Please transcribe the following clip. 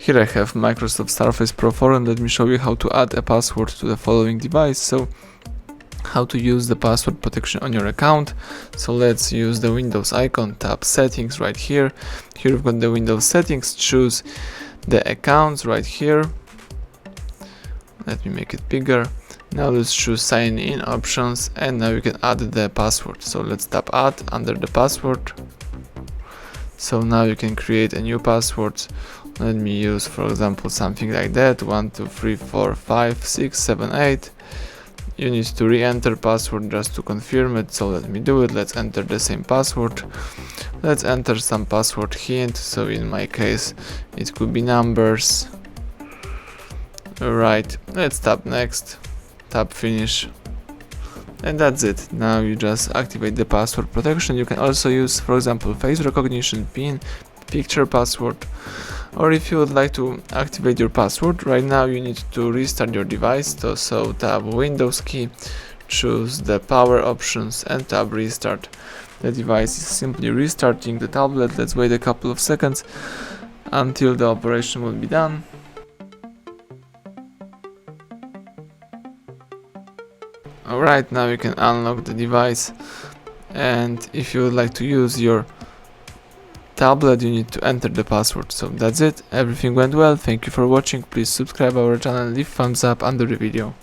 Here I have Microsoft Surface Pro 4 and let me show you how to add a password to the following device. So how to use the password protection on your account. So let's use the Windows icon, tap settings right here. Here we've got the Windows settings, choose the accounts right here. Let me make it bigger. Now let's choose sign in options and now you can add the password. So let's tap add under the password. So now you can create a new password. Let me use, for example, something like that, 1 2 3 4 5 6 7 8. You need to re-enter password just to confirm it, so let me do it. Let's enter the same password. Let's enter some password hint, so in my case it could be numbers. Alright, let's tap next, tap finish, and that's it. Now you just activate the password protection. You can also use, for example, face recognition, PIN, picture password, or if you would like to activate your password right now, you need to restart your device. So tap Windows key, choose the power options and tap restart. The device is simply restarting the tablet. Let's wait a couple of seconds until the operation will be done. Alright, now you can unlock the device, and if you would like to use your tablet, you need to enter the password. So that's it, everything went well. Thank you for watching. Please subscribe our channel, leave thumbs up under the video.